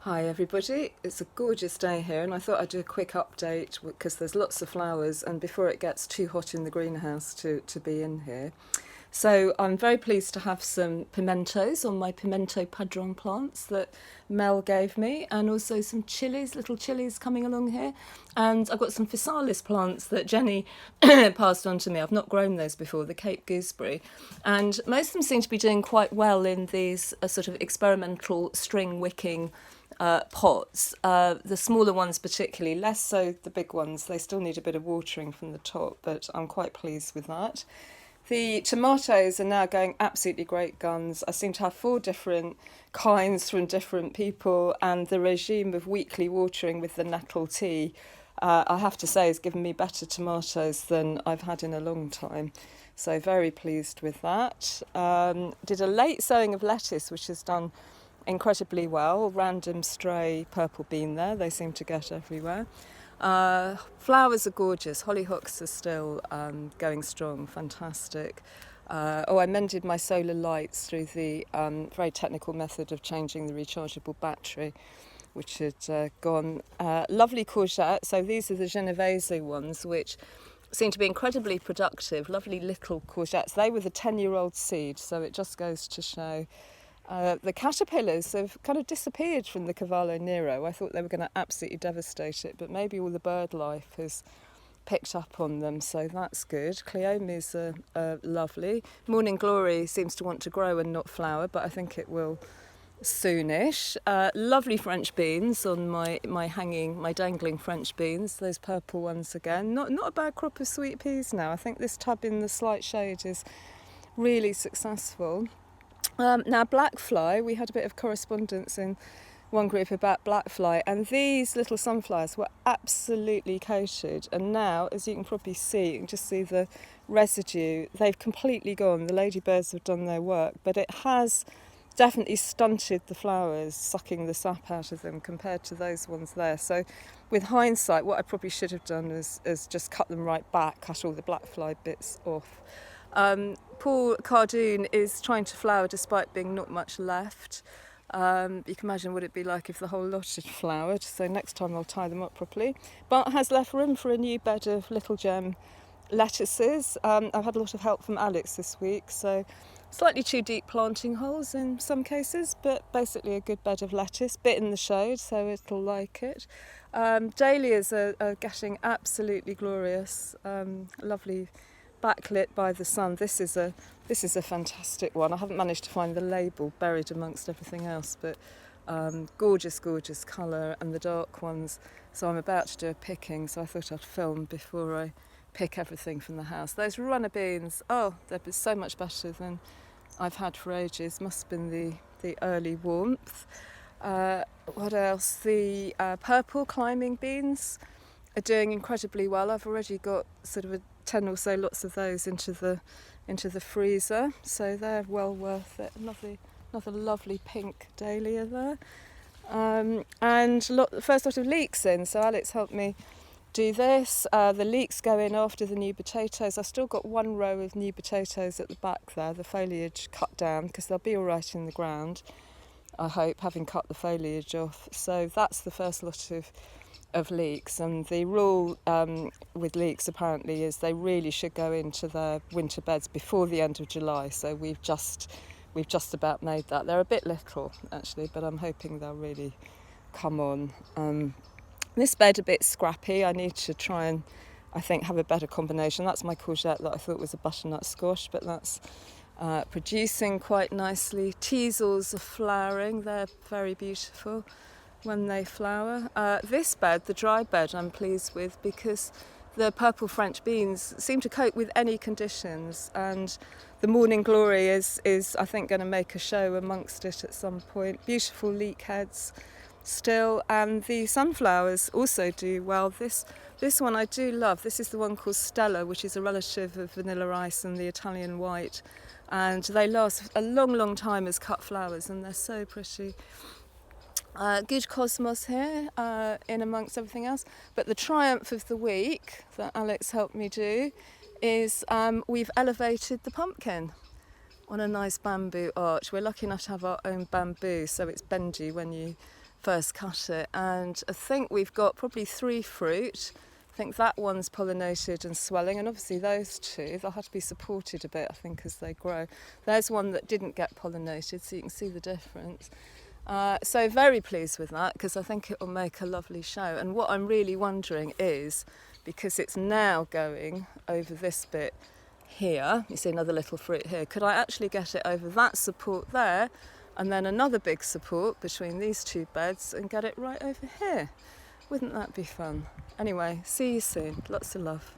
Hi everybody, it's a gorgeous day here and I thought I'd do a quick update because there's lots of flowers and before it gets too hot in the greenhouse to be in here. So I'm very pleased to have some pimentos on my pimento padron plants that Mel gave me, and also some chilies, little chilies coming along here. And I've got some physalis plants that Jenny passed on to me. I've not grown those before, the Cape gooseberry. And most of them seem to be doing quite well in these sort of experimental string wicking pots. The smaller ones particularly, less so the big ones. They still need a bit of watering from the top, but I'm quite pleased with that. The tomatoes are now going absolutely great guns. I seem to have 4 different kinds from different people, and the regime of weekly watering with the nettle tea, I have to say, has given me better tomatoes than I've had in a long time. So very pleased with that. Did a late sowing of lettuce, which has done incredibly well. Random stray purple bean there, they seem to get everywhere. Flowers are gorgeous. Hollyhocks are still going strong, fantastic. I mended my solar lights through the very technical method of changing the rechargeable battery, which had gone. Lovely courgette. So these are the Genovese ones, which seem to be incredibly productive. Lovely little courgettes. They were the 10-year-old seed, so it just goes to show. The caterpillars have kind of disappeared from the Cavallo Nero. I thought they were going to absolutely devastate it, but maybe all the bird life has picked up on them, so that's good. Cleomes are lovely. Morning Glory seems to want to grow and not flower, but I think it will soonish. Lovely French beans on my dangling French beans, those purple ones again. Not a bad crop of sweet peas now. I think this tub in the slight shade is really successful. Now blackfly, we had a bit of correspondence in one group about blackfly, and these little sunflowers were absolutely coated, and now, as you can probably see, you can just see the residue. They've completely gone. The ladybirds have done their work, but it has definitely stunted the flowers, sucking the sap out of them compared to those ones there. So with hindsight, what I probably should have done is just cut them right back, cut all the blackfly bits off. Poor Cardoon is trying to flower despite being not much left. You can imagine what it'd be like if the whole lot had flowered, so next time I'll tie them up properly. But has left room for a new bed of little gem lettuces. I've had a lot of help from Alex this week, so slightly too deep planting holes in some cases, but basically a good bed of lettuce, bit in the shade, so it'll like it. Dahlias are getting absolutely glorious, lovely, backlit by the sun. This is a fantastic one. I haven't managed to find the label buried amongst everything else, but gorgeous colour, and the dark ones. So I'm about to do a picking, so I thought I'd film before I pick everything from the house. Those runner beans, they're so much better than I've had for ages. Must have been the early warmth. What else? The purple climbing beans are doing incredibly well. I've already got sort of 10 or so lots of those into the freezer, so they're well worth it. Another lovely pink dahlia there, and the first lot of leeks in. So Alex helped me do this. The leeks go in after the new potatoes. I've still got 1 row of new potatoes at the back there, the foliage cut down, because they'll be all right in the ground, I hope, having cut the foliage off. So that's the first lot of leeks, and the rule with leeks apparently is they really should go into their winter beds before the end of July, so we've just about made that. They're a bit little actually, but I'm hoping they'll really come on. This bed a bit scrappy. I need to try and, I think, have a better combination. That's my courgette that I thought was a butternut squash, but that's producing quite nicely. Teasels are flowering. They're very beautiful when they flower. This bed, the dry bed, I'm pleased with because the purple French beans seem to cope with any conditions, and the morning glory is I think going to make a show amongst it at some point. Beautiful leek heads still, and the sunflowers also do well. This one I do love. This is the one called Stella, which is a relative of vanilla ice and the Italian white, and they last a long time as cut flowers, and they're so pretty. Good cosmos here in amongst everything else, but the triumph of the week that Alex helped me do is we've elevated the pumpkin on a nice bamboo arch. We're lucky enough to have our own bamboo, so it's bendy when you first cut it, and I think we've got probably 3 fruit. I think that one's pollinated and swelling, and obviously those two, they'll have to be supported a bit, I think, as they grow. There's one that didn't get pollinated, so you can see the difference. So very pleased with that, because I think it will make a lovely show. And what I'm really wondering is, because it's now going over this bit here, you see another little fruit here, could I actually get it over that support there, and then another big support between these 2 beds, and get it right over here? Wouldn't that be fun? Anyway, see you soon. Lots of love.